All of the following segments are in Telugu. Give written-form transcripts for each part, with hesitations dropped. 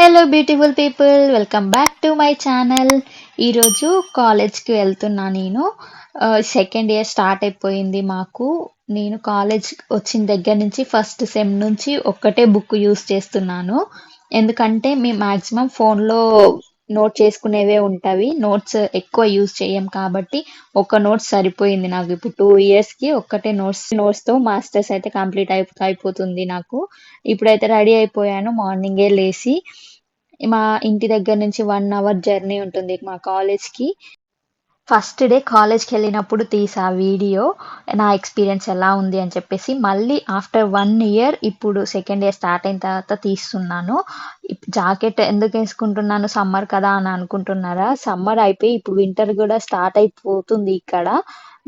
Hello beautiful people, welcome back to my channel. ఈరోజు కాలేజ్కి వెళ్తున్నా. నేను సెకండ్ ఇయర్ స్టార్ట్ అయిపోయింది మాకు. నేను కాలేజ్ వచ్చిన దగ్గర నుంచి ఫస్ట్ సెమ్ నుంచి ఒక్కటే బుక్ యూస్ చేస్తున్నాను. ఎందుకంటే మేము మ్యాక్సిమం ఫోన్లో నోట్ చేసుకునేవే ఉంటవి. నోట్స్ ఎక్కువ యూజ్ చేయం కాబట్టి ఒక నోట్స్ సరిపోయింది నాకు. ఇప్పుడు 2 ఇయర్స్కి ఒక్కటే నోట్స్తో మాస్టర్స్ అయితే కంప్లీట్ అయిపోతుంది నాకు. ఇప్పుడైతే రెడీ అయిపోయాను. మార్నింగే లేసి మా ఇంటి దగ్గర నుంచి 1 అవర్ జర్నీ ఉంటుంది మా కాలేజ్కి. ఫస్ట్ డే కాలేజ్కి వెళ్ళినప్పుడు తీసా వీడియో, నా ఎక్స్పీరియన్స్ ఎలా ఉంది అని చెప్పేసి. మళ్ళీ ఆఫ్టర్ 1 ఇయర్ ఇప్పుడు సెకండ్ ఇయర్ స్టార్ట్ అయిన తర్వాత తీస్తున్నాను. జాకెట్ ఎందుకు వేసుకుంటున్నాను, సమ్మర్ కదా అని అనుకుంటున్నారా? సమ్మర్ అయిపోయి ఇప్పుడు వింటర్ కూడా స్టార్ట్ అయిపోతుంది ఇక్కడ.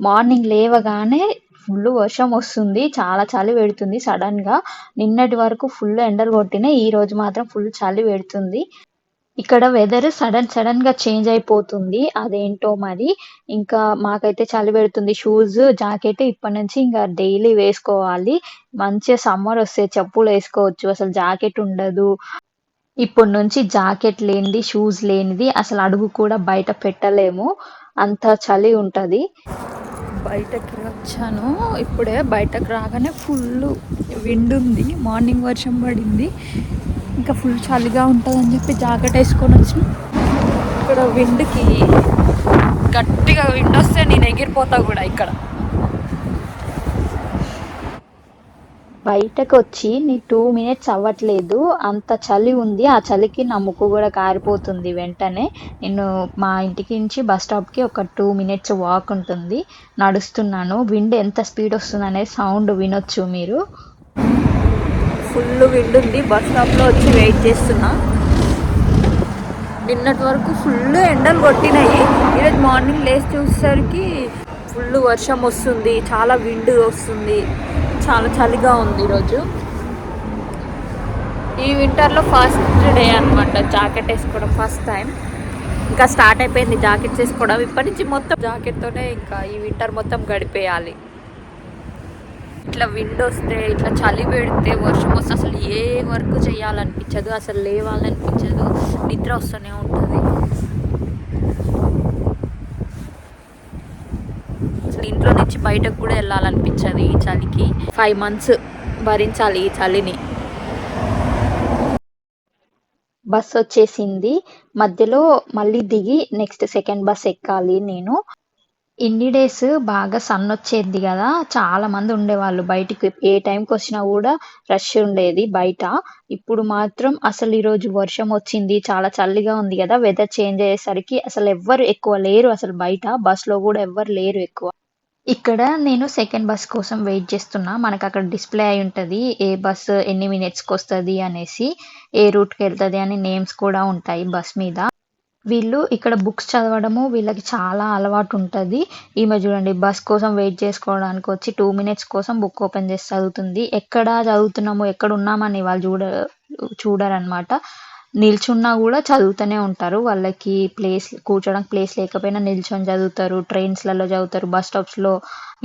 మార్నింగ్ లేవగానే ఫుల్ వర్షం వస్తుంది, చాలా చలి పెడుతుంది సడన్ గా. నిన్నటి వరకు ఫుల్ ఎండలు కొట్టినాయి, ఈ రోజు మాత్రం ఫుల్ చలి పెడుతుంది. ఇక్కడ వెదర్ సడన్ గా చేంజ్ అయిపోతుంది, అదేంటో మరి. ఇంకా మాకైతే చలి పెడుతుంది. షూస్ జాకెట్ ఇప్పటి నుంచి ఇంకా డైలీ వేసుకోవాలి. మంచిగా సమ్మర్ వస్తే చెప్పులు వేసుకోవచ్చు, అసలు జాకెట్ ఉండదు. ఇప్పటి నుంచి జాకెట్ లేనిది, షూస్ లేనిది అసలు అడుగు కూడా బయట పెట్టలేము, అంత చలి ఉంటది. బయటకి వచ్చాను ఇప్పుడే. బయటకు రాగానే ఫుల్ విండ్ ఉంది, మార్నింగ్ వర్షం పడింది, ఇంకా ఫుల్ చలిగా ఉంటుందని చెప్పి జాకెట్ వేసుకొని వచ్చిన. ఇక్కడ విండ్కి గట్టిగా విండ్ వస్తే నేను ఎగిరిపోతా కూడా. ఇక్కడ బయటకు వచ్చి నీ 2 మినిట్స్ అవ్వట్లేదు, అంత చలి ఉంది. ఆ చలికి నా ముక్కు కూడా కారిపోతుంది. వెంటనే నేను మా ఇంటికి నుంచి బస్ స్టాప్కి ఒక 2 మినిట్స్ వాక్ ఉంటుంది, నడుస్తున్నాను. విండ్ ఎంత స్పీడ్ వస్తుంది అనేది సౌండ్ వినొచ్చు మీరు. ఫుల్ విండ్ ఉంది. బస్ స్టాప్లో వచ్చి వెయిట్ చేస్తున్నా. నిన్నటి వరకు ఫుల్ ఎండలు కొట్టినాయి, ఈరోజు మార్నింగ్ లేచి చూసేసరికి ఫుల్ వర్షం వస్తుంది, చాలా విండ్ వస్తుంది, చాలా చలిగా ఉంది ఈరోజు. ఈ వింటర్లో ఫస్ట్ డే అనమాట జాకెట్ వేసుకోవడం, ఫస్ట్ టైం. ఇంకా స్టార్ట్ అయిపోయింది జాకెట్స్ వేసుకోవడం. ఇప్పటి నుంచి మొత్తం జాకెట్తోనే ఇంకా ఈ వింటర్ మొత్తం గడిపేయాలి. ఇట్లా విండ్ వస్తే, ఇట్లా చలి పెడితే, వర్షం వస్తే అసలు ఏ వర్క్ చేయాలనిపించదు, అసలు లేవాలనిపించదు, నిద్ర వస్తూనే ఉంటుంది. అసలు ఇంట్లో నుంచి బయటకు కూడా వెళ్ళాలనిపించదు ఈ చలికి. 5 months భరించాలి ఈ చలిని. బస్ వచ్చేసింది, మధ్యలో మళ్ళీ దిగి నెక్స్ట్ సెకండ్ బస్ ఎక్కాలి నేను. ఇన్ని డేస్ బాగా సన్ వచ్చేది కదా, చాలా మంది ఉండేవాళ్ళు బయటికి. ఏ టైంకి వచ్చినా కూడా రష్ ఉండేది బయట. ఇప్పుడు మాత్రం అసలు ఈరోజు వర్షం వచ్చింది, చాలా చలిగా ఉంది కదా, వెదర్ చేంజ్ అయ్యేసరికి అసలు ఎవ్వరు ఎక్కువ లేరు. అసలు బయట బస్లో కూడా ఎవ్వరు లేరు ఎక్కువ. ఇక్కడ నేను సెకండ్ బస్ కోసం వెయిట్ చేస్తున్నా. మనకు అక్కడ డిస్ప్లే అయి ఉంటుంది ఏ బస్ ఎన్ని మినిట్స్కి వస్తుంది అనేసి, ఏ రూట్కి వెళ్తుంది అని నేమ్స్ కూడా ఉంటాయి బస్ మీద. వీళ్ళు ఇక్కడ బుక్స్ చదవడము వీళ్ళకి చాలా అలవాటు ఉంటుంది. ఈమె చూడండి, బస్ కోసం వెయిట్ చేసుకోవడానికి వచ్చి 2 మినిట్స్ కోసం బుక్ ఓపెన్ చేసి చదువుతుంది. ఎక్కడ చదువుతున్నాము, ఎక్కడ ఉన్నామని వాళ్ళు చూడరనమాట. నిల్చున్నా కూడా చదువుతూనే ఉంటారు. వాళ్ళకి కూర్చోడానికి ప్లేస్ లేకపోయినా నిల్చొని చదువుతారు, ట్రైన్స్లలో చదువుతారు, బస్ స్టాప్స్లో,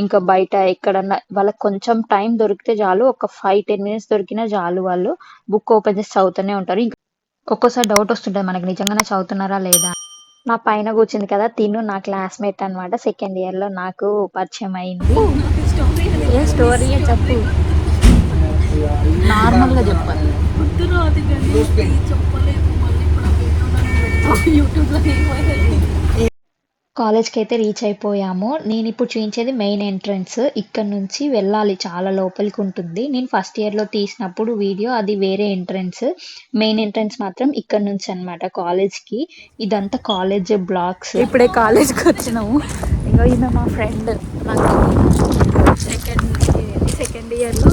ఇంకా బయట ఎక్కడన్నా. వాళ్ళకి కొంచెం టైం దొరికితే చాలు, ఒక 5-10 minutes దొరికినా చాలు, వాళ్ళు బుక్ ఓపెన్ చేసి చదువుతూనే ఉంటారు. ఒక్కోసారి డౌట్ వస్తుంటుంది మనకి, నిజంగానే చదువుతున్నారా లేదా. నా పైన కూర్చుంది కదా తిను, నా క్లాస్మేట్ అనమాట. సెకండ్ ఇయర్లో నాకు పరిచయం అయింది. ఏ స్టోరీ చెప్పు, నార్మల్గా చెప్పాలి. కాలేజ్కి అయితే రీచ్ అయిపోయాము. నేను ఇప్పుడు చూపించేది మెయిన్ ఎంట్రన్స్. ఇక్కడ నుంచి వెళ్ళాలి, చాలా లోపలికి ఉంటుంది. నేను ఫస్ట్ ఇయర్లో తీసినప్పుడు వీడియో అది వేరే ఎంట్రన్స్. మెయిన్ ఎంట్రన్స్ మాత్రం ఇక్కడ నుంచి అనమాట కాలేజ్కి. ఇదంతా కాలేజ్ బ్లాక్స్. ఇప్పుడే కాలేజ్కి వచ్చినాము. ఇంకా ఈయన మా ఫ్రెండ్, నాకు సెకండ్ ఇయర్లో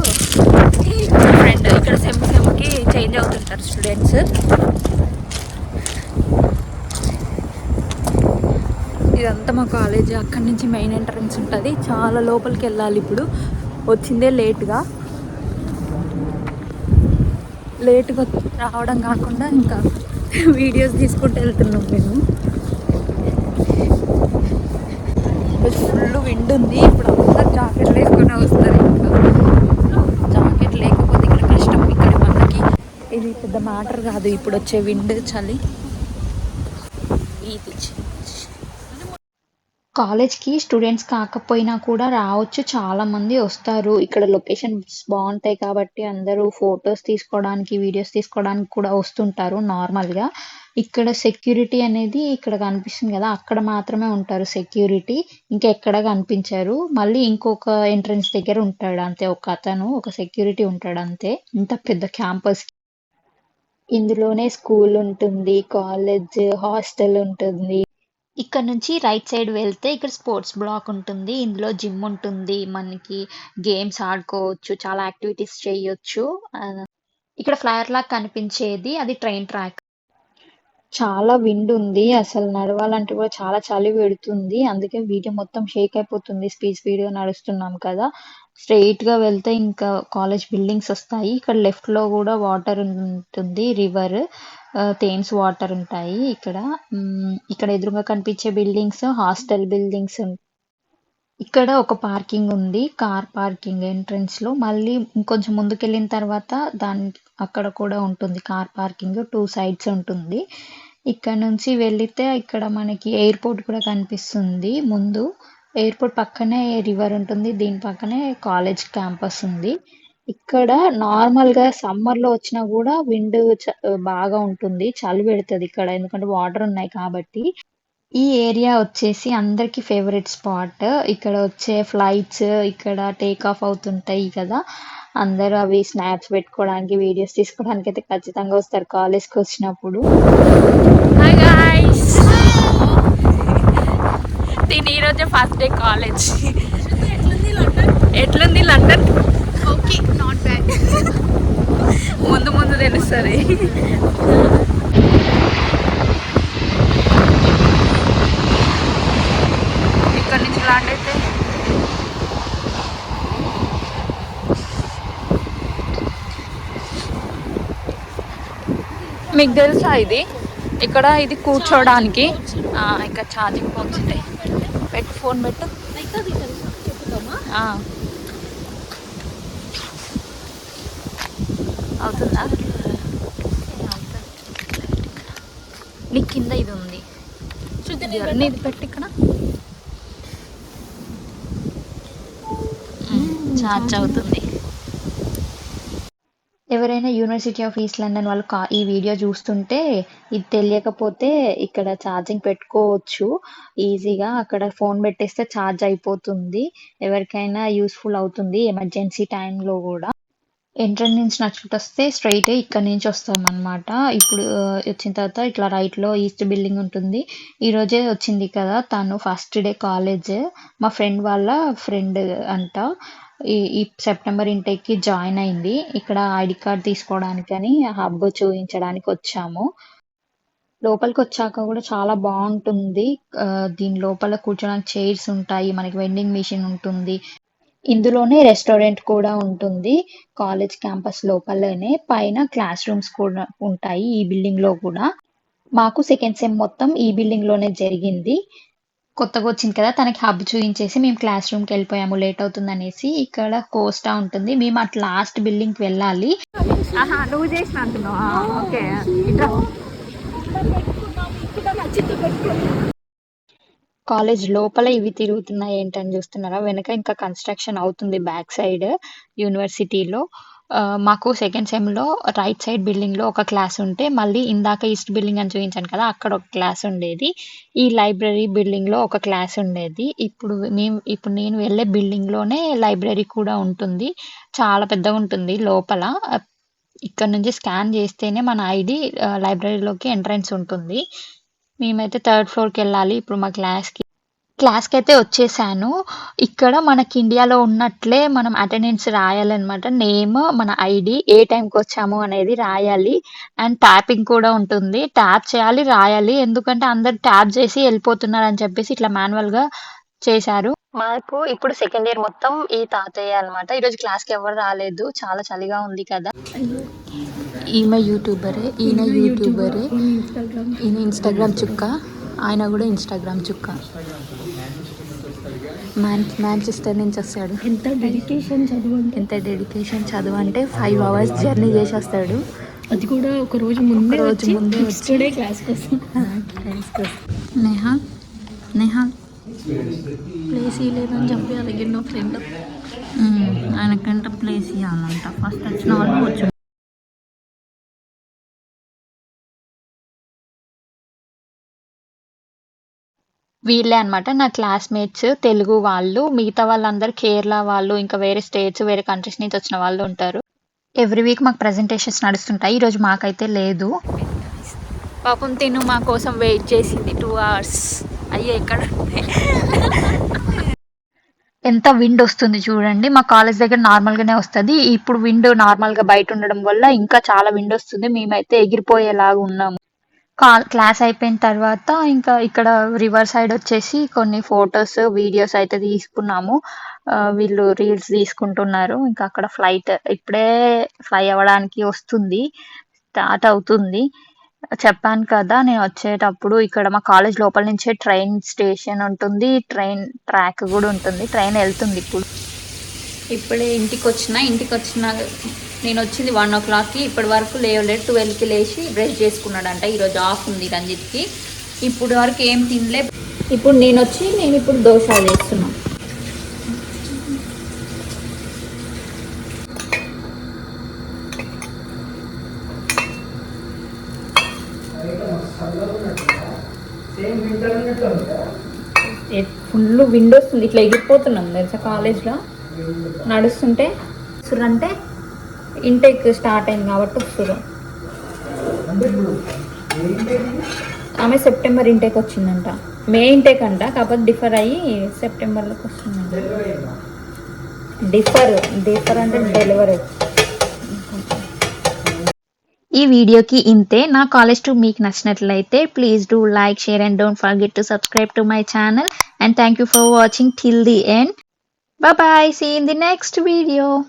ఫ్రెండ్. ఇక్కడ సెమ్కి చేంజ్ అవుతుంటారు స్టూడెంట్స్. ఇదంతా మా కాలేజ్. అక్కడి నుంచి మెయిన్ ఎంట్రన్స్ ఉంటుంది, చాలా లోపలికి వెళ్ళాలి. ఇప్పుడు వచ్చిందే లేట్గా రావడం కాకుండా ఇంకా వీడియోస్ తీసుకుంటూ వెళ్తున్నాం మేము. ఫుల్ విండ్ ఉంది. ఇప్పుడు అందరు జాకెట్లు వేసుకొని వస్తారు. ఇంకా జాకెట్ లేకపోతే ఇక్కడ కష్టం. ఇక్కడ మనకి ఇది పెద్ద మ్యాటర్ కాదు ఇప్పుడు వచ్చే విండ్ చలి. ఇది కాలేజ్కి స్టూడెంట్స్ కాకపోయినా కూడా రావచ్చు, చాలా మంది వస్తారు. ఇక్కడ లొకేషన్స్ బాగుంటాయి కాబట్టి అందరూ ఫొటోస్ తీసుకోవడానికి, వీడియోస్ తీసుకోవడానికి కూడా వస్తుంటారు నార్మల్గా. ఇక్కడ సెక్యూరిటీ అనేది ఇక్కడ కనిపిస్తుంది కదా, అక్కడ మాత్రమే ఉంటారు సెక్యూరిటీ, ఇంకా ఎక్కడ కనిపించారు. మళ్ళీ ఇంకొక ఎంట్రన్స్ దగ్గర ఉంటాడు అంతే, ఒక అతను, ఒక సెక్యూరిటీ ఉంటాడు అంతే. ఇంత పెద్ద క్యాంపస్ ఇందులోనే స్కూల్ ఉంటుంది, కాలేజ్, హాస్టల్ ఉంటుంది. ఇక్కడ నుంచి రైట్ సైడ్ వెళ్తే ఇక్కడ స్పోర్ట్స్ బ్లాక్ ఉంటుంది. ఇందులో జిమ్ ఉంటుంది, మనకి గేమ్స్ ఆడుకోవచ్చు, చాలా యాక్టివిటీస్ చేయొచ్చు. ఇక్కడ ఫ్లైయర్ లాగా కనిపించేది అది ట్రైన్ ట్రాక్. చాలా విండ్ ఉంది, అసలు నడవాలంటే కూడా చాలా చలి పెడుతుంది. అందుకే వీడియో మొత్తం షేక్ అయిపోతుంది, స్పీడ్ స్పీడ్గా నడుస్తున్నాం కదా. స్ట్రెయిట్ గా వెళ్తే ఇంకా కాలేజ్ బిల్డింగ్స్ వస్తాయి. ఇక్కడ లెఫ్ట్ లో కూడా వాటర్ ఉంటుంది, రివర్, థేమ్స్ వాటర్ ఉంటాయి ఇక్కడ. ఇక్కడ ఎదురుగా కనిపించే బిల్డింగ్స్ హాస్టల్ బిల్డింగ్స్. ఇక్కడ ఒక పార్కింగ్ ఉంది, కార్ పార్కింగ్ ఎంట్రన్స్ లో. మళ్ళీ ఇంకొంచెం ముందుకెళ్ళిన తర్వాత దాని అక్కడ కూడా ఉంటుంది కార్ పార్కింగ్, 2 సైడ్స్ ఉంటుంది. ఇక్కడ నుంచి వెళితే ఇక్కడ మనకి ఎయిర్పోర్ట్ కూడా కనిపిస్తుంది ముందు. ఎయిర్పోర్ట్ పక్కనే రివర్ ఉంటుంది, దీని పక్కనే కాలేజ్ క్యాంపస్ ఉంది. ఇక్కడ నార్మల్ గా సమ్మర్ లో వచ్చినా కూడా విండ్ బాగా ఉంటుంది, చలి పెడుతుంది ఇక్కడ, ఎందుకంటే వాటర్ ఉన్నాయి కాబట్టి. ఈ ఏరియా వచ్చేసి అందరికి ఫేవరెట్ స్పాట్. ఇక్కడ వచ్చే ఫ్లైట్స్ ఇక్కడ టేక్ ఆఫ్ అవుతుంటాయి కదా, అందరూ అవి స్నాప్స్ పెట్టుకోవడానికి, వీడియోస్ తీసుకోవడానికి అయితే ఖచ్చితంగా వస్తారు కాలేజ్కి వచ్చినప్పుడు. హాయ్ గాయ్స్, దీని ఈరోజే ఫస్ట్ డే కాలేజ్. ఎట్లుంది లండన్? Okay, not bad. ముందు ముందు తెలుస్తుంది. ఇక్కడ నుంచి ల్యాండ్ అయితే మీకు తెలుసా ఇది, ఇక్కడ ఇది కూర్చోడానికి. ఇక్కడ ఛార్జింగ్ బాక్స్ ఉంటాయి. పెట్టు, ఫోన్ పెట్టు. అవుతుందా? నీ కింద ఇది ఉంది, ఇది పెట్టి ఇక్కడ ఛార్జ్ అవుతుంది. ఎవరైనా యూనివర్సిటీ ఆఫ్ ఈస్ట్ లండన్ వాళ్ళు ఈ వీడియో చూస్తుంటే ఇది తెలియకపోతే ఇక్కడ ఛార్జింగ్ పెట్టుకోవచ్చు ఈజీగా. అక్కడ ఫోన్ పెట్టేస్తే ఛార్జ్ అయిపోతుంది, ఎవరికైనా యూస్ఫుల్ అవుతుంది ఎమర్జెన్సీ టైంలో కూడా. ఎంట్రన్స్ నుంచి నడుచుకుంటూ వస్తే స్ట్రైట్ ఇక్కడ నుంచి వస్తాం అనమాట. ఇప్పుడు వచ్చిన తర్వాత ఇట్లా రైట్ లో ఈస్ట్ బిల్డింగ్ ఉంటుంది. ఈ రోజే వచ్చింది కదా తను, ఫస్ట్ డే కాలేజ్, మా ఫ్రెండ్ వాళ్ళ ఫ్రెండ్ అంట. ఈ సెప్టెంబర్ ఇంటేక్ కి జాయిన్ అయింది. ఇక్కడ ఐడి కార్డ్ తీసుకోవడానికని హబ్ చూపించడానికి వచ్చాము. లోపలికి వచ్చాక కూడా చాలా బాగుంటుంది. దీని లోపల కూర్చోడానికి చైర్స్ ఉంటాయి, మనకి వెండింగ్ మిషన్ ఉంటుంది. ఇందులోనే రెస్టారెంట్ కూడా ఉంటుంది కాలేజ్ క్యాంపస్ లోపలనే. పైన క్లాస్ రూమ్స్ కూడా ఉంటాయి ఈ బిల్డింగ్ లో కూడా. మాకు సెకండ్ సెమ్ మొత్తం ఈ బిల్డింగ్ లోనే జరిగింది. కొత్తగా వచ్చింది కదా తనకి హబ్ చూపించేసి మేము క్లాస్ రూమ్కి వెళ్ళిపోయాము, లేట్ అవుతుంది అనేసి. ఇక్కడ కోస్టా ఉంటుంది, మేము అట్ లాస్ట్ బిల్డింగ్కి వెళ్ళాలి. నువ్వు చేసిన అంటున్నావా? ఓకే. కాలేజ్ లోపల ఇవి తిరుగుతున్నాయి ఏంటని చూస్తున్నారా? వెనక ఇంకా కన్స్ట్రక్షన్ అవుతుంది బ్యాక్ సైడ్ యూనివర్సిటీలో. మాకు సెకండ్ సెమ్ లో రైట్ సైడ్ బిల్డింగ్ లో ఒక క్లాస్ ఉంటే, మళ్ళీ ఇందాక ఈస్ట్ బిల్డింగ్ అని చూపించాను కదా అక్కడ ఒక క్లాస్ ఉండేది. ఈ లైబ్రరీ బిల్డింగ్ లో ఒక క్లాస్ ఉండేది. ఇప్పుడు నేను వెళ్ళే బిల్డింగ్ లోనే లైబ్రరీ కూడా ఉంటుంది, చాలా పెద్దగా ఉంటుంది లోపల. ఇక్కడ నుంచి స్కాన్ చేస్తేనే మన ఐడి లైబ్రరీలోకి ఎంట్రన్స్ ఉంటుంది. మేమైతే 3rd ఫ్లోర్కి వెళ్ళాలి ఇప్పుడు మా క్లాస్కి అయితే వచ్చేసాను. ఇక్కడ మనకి ఇండియాలో ఉన్నట్లే మనం అటెండెన్స్ రాయాలన్నమాట. నేమ్, మన ఐడి, ఏ టైంకి వచ్చాము అనేది రాయాలి. అండ్ ట్యాపింగ్ కూడా ఉంటుంది, ట్యాప్ చేయాలి, రాయాలి. ఎందుకంటే అందరు ట్యాప్ చేసి వెళ్ళిపోతున్నారు అని చెప్పేసి ఇట్లా మాన్యువల్గా చేశారు. మాకు ఇప్పుడు సెకండ్ ఇయర్ మొత్తం ఈ తాతయ్య అనమాట. ఈరోజు క్లాస్కి ఎవరు రాలేదు, చాలా చలిగా ఉంది కదా. ఈమె యూట్యూబరే, ఈయన యూట్యూబరే, ఈయన ఇన్స్టాగ్రామ్ చుక్క, ఆయన కూడా ఇన్స్టాగ్రామ్ చుక్క. మాంచెస్టర్ నుంచి వస్తాడు. ఎంత డెడికేషన్ చదువు అంటే 5 hours జర్నీ చేసి వస్తాడు. అది కూడా ఒక రోజు ముందే వచ్చి టుడే క్లాస్ కోసం. నేహా నేహా ప్లేస్ ఇవ్వలేదని చెప్పి అడిగిన ఫ్రెండ్. ఆయనకంట ప్లేస్ ఇవ్వాలంట. ఫస్ట్ వచ్చిన వాళ్ళు కూర్చో. వీళ్ళే అనమాట నా క్లాస్మేట్స్ తెలుగు వాళ్ళు. మిగతా వాళ్ళందరూ కేరళ వాళ్ళు, ఇంకా వేరే స్టేట్స్ వేరే కంట్రీస్ నుంచి వచ్చిన వాళ్ళు ఉంటారు. ఎవ్రీ వీక్ మాకు ప్రజెంటేషన్స్ నడుస్తుంటాయి. ఈరోజు మాకైతే లేదు. పాపం తిను మా కోసం వెయిట్ చేసింది 2 hours. అయ్యో ఎక్కడ ఎంత విండ్ వస్తుంది చూడండి. మా కాలేజ్ దగ్గర నార్మల్గానే వస్తుంది. ఇప్పుడు విండ్ నార్మల్గా బయట ఉండడం వల్ల ఇంకా చాలా విండ్ వస్తుంది. మేమైతే ఎగిరిపోయేలాగా ఉన్నాము. క్లాస్ అయిపోయిన తర్వాత ఇంకా ఇక్కడ రివర్ సైడ్ వచ్చేసి కొన్ని ఫొటోస్ వీడియోస్ అయితే తీసుకున్నాము. వీళ్ళు రీల్స్ తీసుకుంటున్నారు. ఇంకా అక్కడ ఫ్లైట్ ఇప్పుడే ఫ్లై అవ్వడానికి వస్తుంది, స్టార్ట్ అవుతుంది. చెప్పాను కదా నేను వచ్చేటప్పుడు ఇక్కడ మా కాలేజ్ లోపల నుంచే ట్రైన్ స్టేషన్ ఉంటుంది, ట్రైన్ ట్రాక్ కూడా ఉంటుంది. ట్రైన్ వెళ్తుంది ఇప్పుడు. ఇప్పుడే ఇంటికి వచ్చిన నేను వచ్చింది 1 o'clockకి. ఇప్పటి వరకు లేవలేదు. 12కి లేచి బ్రష్ చేసుకున్నాడంట. ఈరోజు ఆఫ్ ఉంది రంజిత్కి. ఇప్పుడు వరకు ఏం తినలే. ఇప్పుడు నేను ఇప్పుడు దోశ చేస్తున్నా. ఫుల్ విండ్ వస్తుంది. ఇట్లా ఎగిరిపోతున్నాం తెలుసా కాలేజ్లో నడుస్తుంటే. అంటే ఇంటేక్ స్టార్ట్ అయింది కాబట్టి వస్తురు. ఆమె సెప్టెంబర్ ఇంటేక్ వచ్చిందంట. మే ఇంటేక్ అంట, కాకపోతే డిఫర్ అయ్యి సెప్టెంబర్లోకి వస్తుందంట. డిఫర్ అంటే డెలివరీ. ఈ వీడియోకి ఇంతే. నా కాలేజ్ టూర్ మీకు నచ్చినట్లయితే please do like, share and don't forget to subscribe to my channel. And thank you for watching till the end. Bye bye. See you in the next video.